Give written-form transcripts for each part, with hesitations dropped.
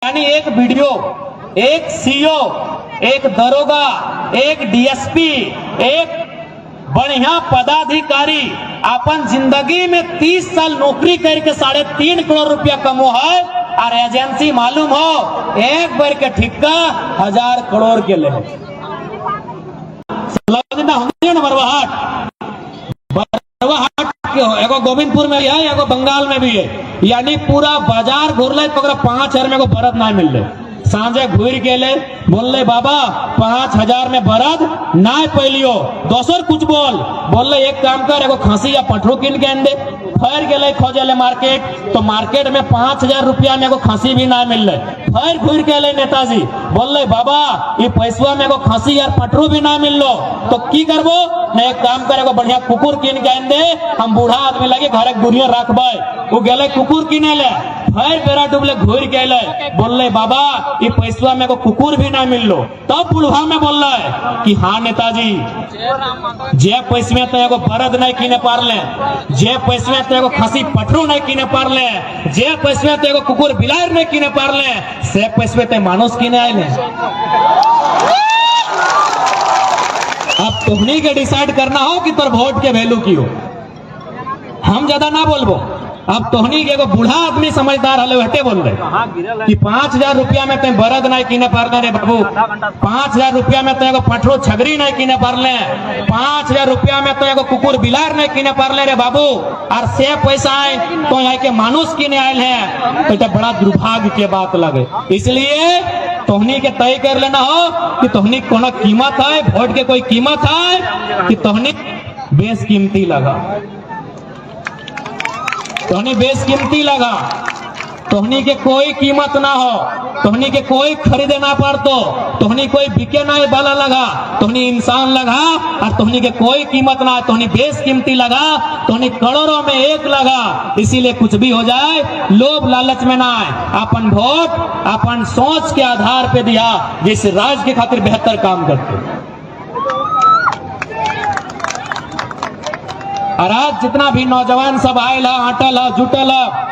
यानी एक वीडियो, एक सीओ, एक दरोगा, एक डीएसपी, एक बढ़िया पदाधिकारी अपन जिंदगी में 30 साल नौकरी करके 3.5 करोड़ रुपया कमो है और एजेंसी मालूम हो एक बार के ठिक्का 1000 करोड़ के ले बरवाहट एगो गोविंदपुर में भी है, एगो बंगाल में भी है। यानी पूरा बाजार घूरल तो 5,000 में एगो बरद ना मिल रहे। सांझे घूर गेले बोलले बाबा 5,000 में बरद ना पैलियो, दोसर कुछ बोलले एक काम कर एगो खसी या पठरू किन के दे। फिर गेले खोजले मार्केट, तो मार्केट में 5,000 रुपया में एगो खसी भी ना मिल रहे। फिर घूर के अले नेताजी बोलले बाबा ये पैसवा में एगो खसी या पठरू भी ना मिल लो, तो की करबो न एक काम कर एगो बढ़िया कुकुर किन के दे, हम बूढ़ा आदमी लगे घर गुड़िया रखबे। वो गेले कुकुर किने ले, फिर बेरा डूबले घूर के अले बोलले बाबा ये पैसवा में एगो कुकुर भी ना मिल लो। तब बुढ़वा में बोल रहा कि हाँ नेताजी जे पैसे में तो एगो बरद नहीं किने पारले, जे पैसे में तो एगो खसी पठरू नहीं किने पारले, जे पैसे में तो एगो कुकुर बिलार नहीं किने पारले, से पैसे में तो मानुष किने आए। अब तुमनी के डिसाइड करना हो कि तोर वोट के वैल्यू की हो। हम ज्यादा ना बोलबो। अब तोहनी के एगो बूढ़ा आदमी समझदार हले हटे बोल रहे कि 5,000 रुपया में ते बरद नहीं किने पारले रे बाबू, 5,000 रुपया में तो एगो पठरो छगरी नहीं किने पारले, 5,000 रुपया में तो एगो कुकुर बिलार नहीं किने पारले रे बाबू, और से पैसा आए तो यहाँ के मानुष किने आयल है, तो बड़ा दुर्भाग्य के बात लगे। इसलिए तोहनी के तय कर लेना हो कि तोहनी कोनो कीमत है, वोट के कोई कीमत है कि तोहनी बेशकीमती लगा, तोहनी बेशकीमती लगा, तोहनी के कोई कीमत ना हो, तोहनी के कोई खरीदे ना पड़तो, तोहनी कोई बिके ना वाला लगा, तोहनी इंसान लगा और तोहनी के कोई कीमत ना, तोहनी बेशकीमती लगा, तोहनी करोड़ों में एक लगा। इसीलिए कुछ भी हो जाए लोभ लालच में ना आए, अपन वोट अपन सोच के आधार पे दिया जिस राज्य के खातिर बेहतर काम करते। और आज जितना भी नौजवान सब आयल है, आटल है, जुटल है,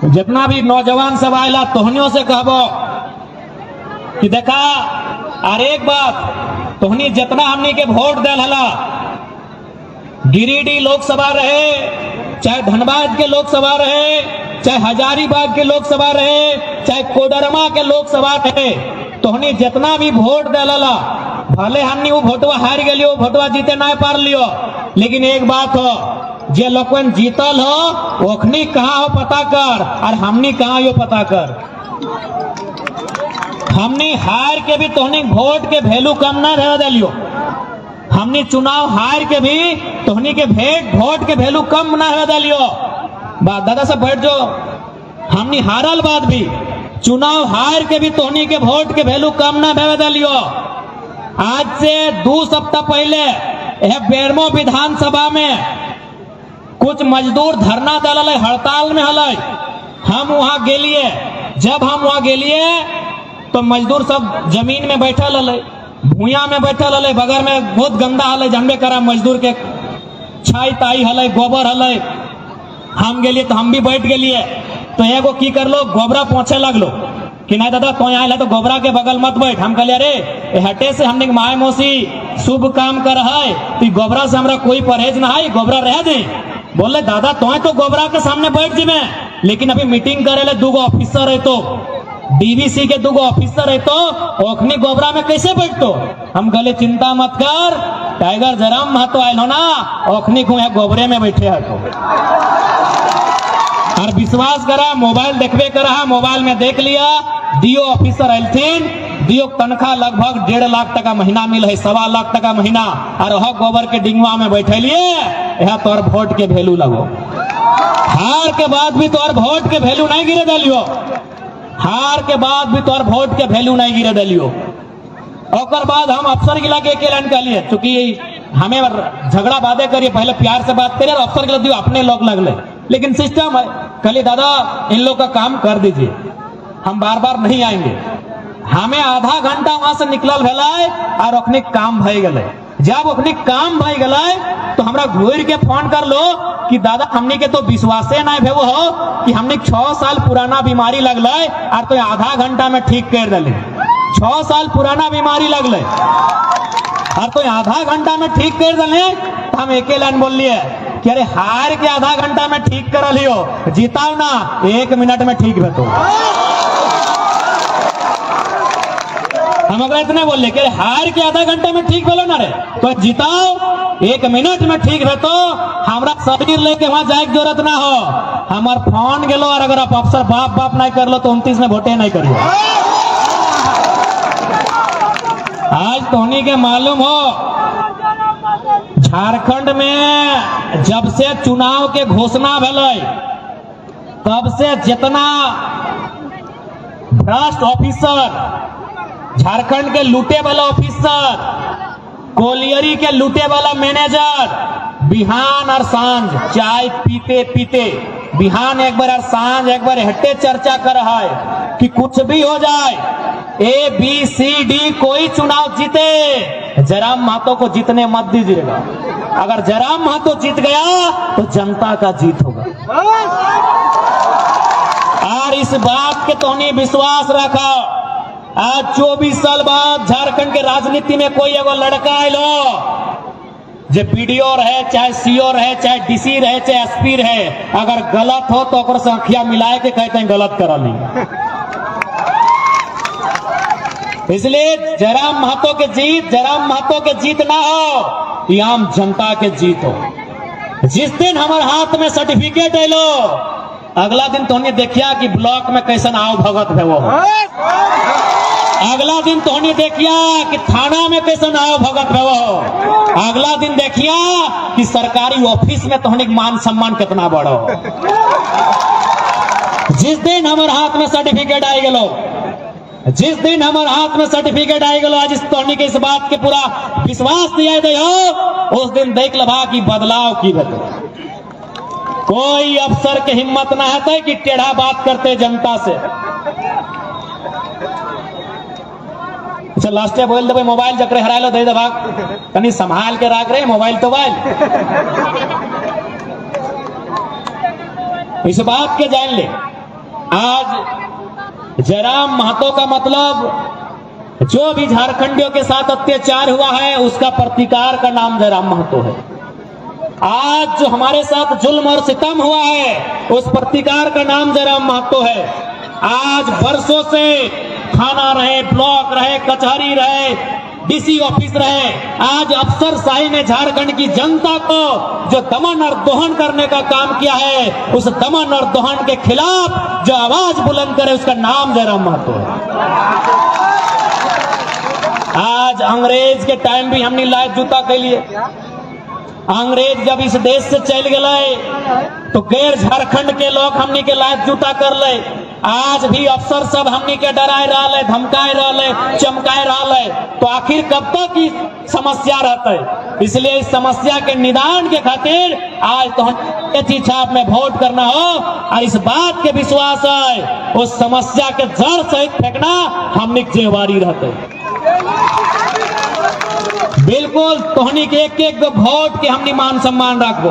जितना भी नौजवान सब आयल है तोहनियों से कहबो कि देखा और एक बात, तोहनी जितना हमनी के वोट दल हला, गिरिडीह लोकसभा रहे, चाहे धनबाद के लोकसभा रहे, चाहे हजारीबाग के लोकसभा रहे, चाहे कोडरमा के लोकसभा रहे, तोहनी जितना भी वोट दलला भले हमनी वो वोटवा हार गलियो, वोटवा जीते ना पार लियो, लेकिन एक बात हो जे लोगन जीतल हो ओखनी कहाँ हो पता कर और हमनी कहाँ हो पता कर। हमनी हार के भी तोहनी वोट के वैल्यू कम ना रह दिलियो, हमनी चुनाव हार के भी तोहनी के वोट के वैल्यू कम ना रह दिलियो। दादा साहब बैठ जो, हमनी हारल बाद भी चुनाव हार के भी तोहनी के वोट के वैल्यू कम ना रह दिलियो। आज से 2 सप्ताह पहले बेरमो विधानसभा में कुछ मजदूर धरना दल हड़ताल में हल, हम वहां गेलिए। जब हम वहां गेलिए तो मजदूर सब जमीन में बैठल हल, भूया में बैठल हल, बगल में बहुत गंदा हल, जानबे करा मजदूर के छाई ताई हल, गोबर हल। हम गेलिए तो हम भी बैठ गेलिए, तो एगो की कर लो गोबरा पहुंचे लगलो कि नहीं दादा तो आयल है तो गोबरा के बगल मत बैठ। हम कहलिए अरे हटे से हमने माए मौसी शुभ काम कर है, तो गोबरा से हमरा कोई परहेज ना है, गोबरा रह दे। बोले दादा तो गोबरा के सामने बैठ जी में, लेकिन अभी मीटिंग करे ले 2 ऑफिसर है, तो डीवीसी के 2 ऑफिसर है, तो ओखनी गोबरा में कैसे बैठतो। हम कहले चिंता मत कर, टाइगर जराम महतो आयल हो ना, ओखनी को यहाँ गोबरे में बैठे है। तो और विश्वास करा, मोबाइल देखबे करा, मोबाइल में देख लिया, डीओ ऑफिसर एलथिन, डीओ तनख्वाह लगभग 1.5 लाख टका महीना मिल है, 1.25 लाख टका महीना, और वह गोबर के डिंगवा में बैठे लिए। यह तोर वोट के वैल्यू लगो, हार के बाद भी तोर वोट के वैल्यू नहीं गिरे दिलियो, हार के बाद भी तोर वोट के वैल्यू नहीं गिरे दिलियो। और बाद हम अफसर गिला के लाइन कर लिए, चूंकि हमें झगड़ा बातें करिए, पहले प्यार से बात करिए, अफसर गिला दियो अपने लोग लगले, लेकिन सिस्टम है। कहलिए दादा इन लोग का काम कर दीजिए, हम बार बार नहीं आएंगे। हमें आधा घंटा वहां से निकलल भेल और अपने काम भय गए। जब अपने काम भाई गलाए तो हमरा घूर के फोन कर लो कि दादा हमने के तो विश्वासे नहीं भेवो हो कि हमने 6 साल पुराना बीमारी लगल और तो आधा घंटा में ठीक कर दिले। 6 साल पुराना बीमारी लगल और तो आधा घंटा में ठीक कर दिले। हम एक लाइन बोल लिए कि अरे हार के आधा घंटा में ठीक कर लियो, जीताओ ना 1 मिनट में ठीक भेतो। हम अगर इतने बोल कि हार के आधा घंटे में ठीक बोलो ना रे, तो जीताओ 1 मिनट में ठीक है। तो हमारा शरीर लेके वहां जाए की जरूरत ना हो, हमार फोन गेलो और अगर आप अफसर बाप बाप नहीं कर लो तो 29 में वोटे नहीं करियो। आज धोनी के मालूम हो झारखंड में जब से चुनाव के घोषणा भले तब से जितना भ्रष्ट ऑफिसर, झारखंड के लूटे वाला ऑफिसर, कोलियरी के लूटे वाला मैनेजर, बिहान और सांझ चाय पीते पीते बिहान एक बार और सांझ एक बार हटे चर्चा कर रहा है कि कुछ भी हो जाए ABCD कोई चुनाव जीते जयराम महतो को जीतने मत दीजिएगा। अगर जयराम महतो जीत गया तो जनता का जीत होगा। और इस बात के तो नहीं विश्वास रखा। आज 24 साल बाद झारखंड के राजनीति में कोई एगो लड़का आयलो जो BDO रहे, चाहे CO रहे, चाहे DC रहे, चाहे SP रहे, अगर गलत हो तो ओकर से आँखिया मिलाए के कहते हैं गलत करा नहीं। इसलिए जयराम महतो के जीत ना हो, ये आम जनता के जीत हो। जिस दिन हमारे हाथ में सर्टिफिकेट आयलो अगला दिन तो देखिया कि ब्लॉक में कैसन आओ भगत है वो, अगला दिन तो देखिया कि थाना में कैसन आओ भगत है वो, अगला दिन देखिया कि सरकारी ऑफिस में तोहनी मान सम्मान कितना बड़ो। जिस दिन हमारे हाथ में सर्टिफिकेट आई गलो, जिस दिन हमारे हाथ में सर्टिफिकेट आई गलो, आज इस तोहनी के इस बात के पूरा विश्वास दिया दे हो, उस दिन देख लभा कि बदलाव की बदल। कोई अफसर के हिम्मत ना है कि टेढ़ा बात करते जनता से। अच्छा लास्ट बोल दे मोबाइल जकरे हरा लो दे दे भाग कहीं संभाल के रख रहे मोबाइल तो मोबाइल। इस बात के जान ले, आज जयराम महतो का मतलब जो भी झारखंडियों के साथ अत्याचार हुआ है उसका प्रतिकार का नाम जयराम महतो है। आज जो हमारे साथ जुल्म और सितम हुआ है उस प्रतिकार का नाम जयराम महतो है। आज बरसों से थाना रहे, ब्लॉक रहे, कचहरी रहे, DC ऑफिस रहे, आज अफसरशाही ने झारखंड की जनता को जो दमन और दोहन करने का काम किया है, उस दमन और दोहन के खिलाफ जो आवाज बुलंद करे उसका नाम जयराम महतो है। आज अंग्रेज के टाइम भी हमने लायक जूता के लिए, अंग्रेज जब इस देश से चल गए तो गैर झारखंड के लोग हमनी के लायक जूता कर ले। आज भी अफसर सब हमनी के डराए रहा, धमकाए रहा, चमकाए रहा, तो आखिर कब तक की समस्या रहते। इसलिए इस समस्या के निदान के खातिर आज तो चिट्ठी छाप में वोट करना हो और इस बात के विश्वास है उस समस्या के जड़ सहित फेंकना हमनी की जिम्मेवारी रहते। बिल्कुल तोहनी के एक वोट के हमनी मान सम्मान रखो।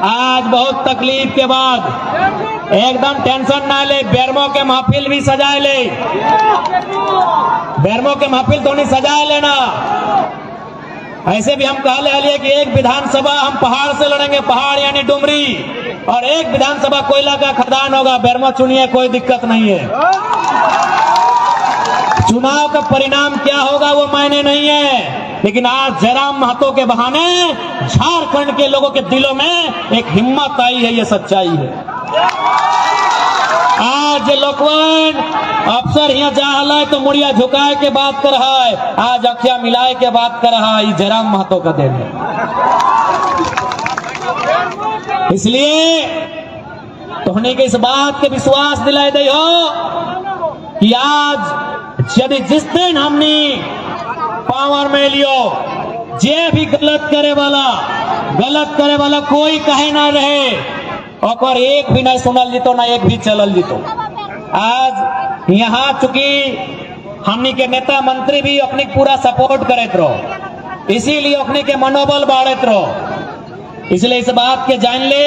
आज बहुत तकलीफ के बाद एकदम टेंशन ना ले, बेरमो के महफिल भी सजाए ले, बेरमो के महफिल तो नहीं सजाए लेना। ऐसे भी हम कह ले कि एक विधानसभा हम पहाड़ से लड़ेंगे, पहाड़ यानी डुमरी, और एक विधानसभा कोयला का खदान होगा, बेरमो चुनिए कोई दिक्कत नहीं है। चुनाव का परिणाम क्या होगा वो मायने नहीं है, लेकिन आज जयराम महतो के बहाने झारखंड के लोगों के दिलों में एक हिम्मत आई है, ये सच्चाई है। आज लोकवन अफसर यहाँ जा तो मुड़िया झुकाए के बात कर रहा है, आज अखिया मिलाए के बात कर रहा है, जयराम महतो का देन है। इसलिए तोहने के इस बात के विश्वास दिलाए दे हो कि आज यदि जिस दिन हमने पावर में लियो, जे भी गलत करे वाला कोई कहे ना रहे, और एक भी नहीं सुनल जीतो ना एक भी चलल जीतो। आज यहाँ चूंकि हमनी के नेता मंत्री भी अपनी पूरा सपोर्ट करते रहो, इसीलिए अपने के मनोबल बढ़त रहो। इसलिए इस बात के जान ले,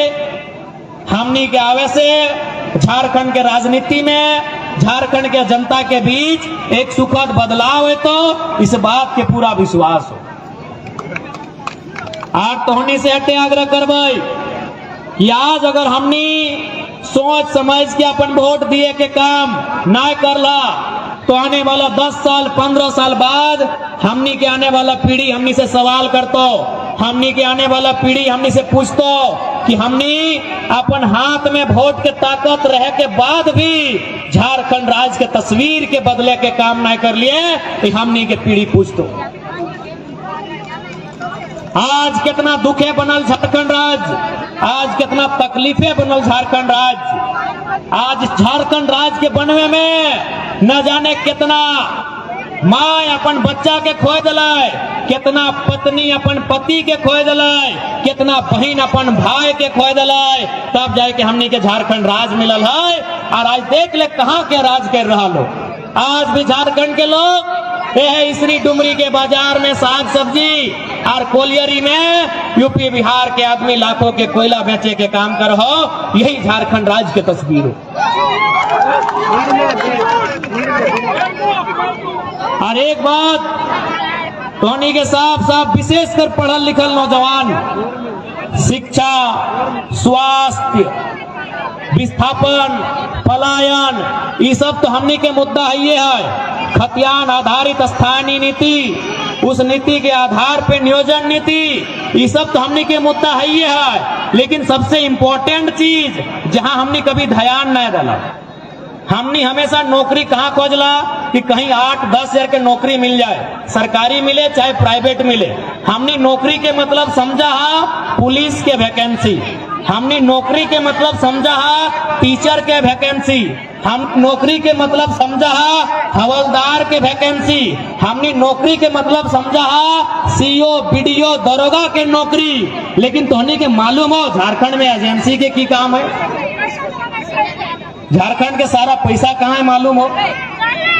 हमनी के आवे से झारखंड के राजनीति में, झारखंड के जनता के बीच एक सुखद बदलाव है, तो इस बात के पूरा विश्वास हो। आज तोहनी से हटे आग्रह करबई कि आज अगर हमनी सोच समझ के अपन वोट दिए के काम ना करला तो आने वाला 10 साल 15 साल बाद हमनी के आने वाला पीढ़ी हमनी से सवाल करतो, हमनी के आने वाला पीढ़ी हमनी से पूछतो कि हमनी अपन हाथ में वोट के ताकत रहे के बाद भी झारखंड राज्य के तस्वीर के बदले के काम ना कर लिए, तो हमनी के पीढ़ी पूछतो। आज कितना दुखे बनल झारखंड राज्य, आज कितना तकलीफे बनल झारखंड राज्य। आज झारखंड राज्य के बनवे में न जाने कितना माँ अपन बच्चा के खोए दिलाय, कितना पत्नी अपन पति के खोए दिलाय, कितना बहन अपन भाई के खोए दिलाय, तब जाए के हमनी के झारखंड राज मिलल है। और आज देख ले कहाँ के राज कर रहा लोग। आज भी झारखंड के लोग इसरी डुमरी के बाजार में साग सब्जी और कोलियरी में यूपी बिहार के आदमी लाखों के कोयला बेचे के काम कर हो, यही झारखंड राज्य की तस्वीर हो। और एक बात टोनी के साफ विशेषकर पढ़ल लिखल नौजवान, शिक्षा, स्वास्थ्य, विस्थापन, पलायन, ये सब तो हमनी के मुद्दा ही है। खतियान आधारित स्थानीय नीति, उस नीति के आधार पे नियोजन नीति, ये सब तो हमनी के मुद्दा ही है। लेकिन सबसे इंपॉर्टेंट चीज जहां हमनी कभी ध्यान नहीं डाला, हमनी हमेशा नौकरी कहाँ खोजला कि कहीं 8-10 हजार के नौकरी मिल जाए, सरकारी मिले चाहे प्राइवेट मिले। हमनी नौकरी के मतलब समझा पुलिस के वैकेंसी, हमने नौकरी के मतलब समझा टीचर के वैकेंसी, हम नौकरी के मतलब समझा हवलदार के वैकेंसी, हमने नौकरी के मतलब समझा सीओ बीडीओ दरोगा के नौकरी। लेकिन तोहनी के मालूम हो झारखंड में एजेंसी के की काम है? झारखंड के सारा पैसा कहाँ है मालूम हो?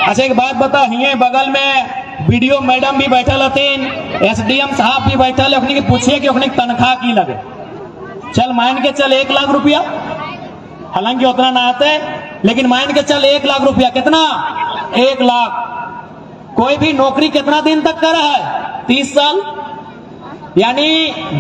अच्छा एक बात बता, हिये बगल में बीडीओ मैडम भी बैठल हथिन, एसडीएम साहब भी बैठल, अपनी के पूछिए कि अपनी तनख्वाह की लगे। चल मान के चल 1 लाख रुपया, हालांकि उतना ना आते, लेकिन मान के चल 1 लाख रुपया, कितना? 1 लाख। कोई भी नौकरी कितना दिन तक कर रहा है? 30 साल, यानी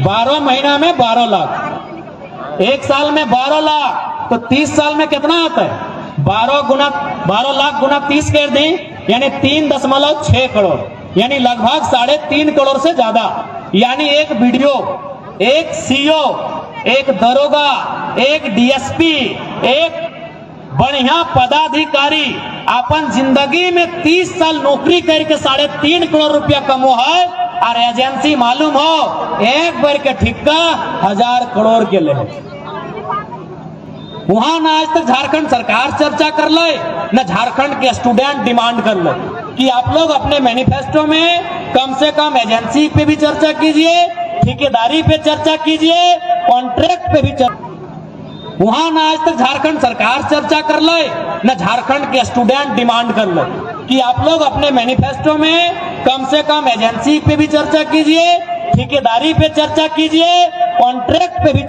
12 महीना में 12 लाख, 1 साल में 12 लाख, तो 30 साल में कितना आता है? 12 लाख गुना 30 कर दें, यानी 3.6 करोड़, यानी लगभग 3.5 करोड़ से ज्यादा। यानी एक बीडीओ, एक सीओ, एक दरोगा, एक डीएसपी, एक बढ़िया पदाधिकारी अपन जिंदगी में 30 साल नौकरी करके 3.5 करोड़ रुपया कमो है। और एजेंसी मालूम हो एक बार के ठिक्का 1000 करोड़ के ले। वहां ना आज तक झारखंड सरकार चर्चा कर ले, न झारखंड के स्टूडेंट डिमांड कर ले कि आप लोग अपने मैनिफेस्टो में कम से कम एजेंसी पे भी चर्चा कीजिए, ठेकेदारी पे चर्चा कीजिए, कॉन्ट्रैक्ट पे भी चर्चा। वहां ना आज तक झारखंड सरकार चर्चा कर ले, न झारखंड के स्टूडेंट डिमांड कर ले कि आप लोग अपने मैनिफेस्टो में कम से कम एजेंसी पे भी चर्चा कीजिए, ठेकेदारी पे चर्चा कीजिए, कॉन्ट्रैक्ट पे भी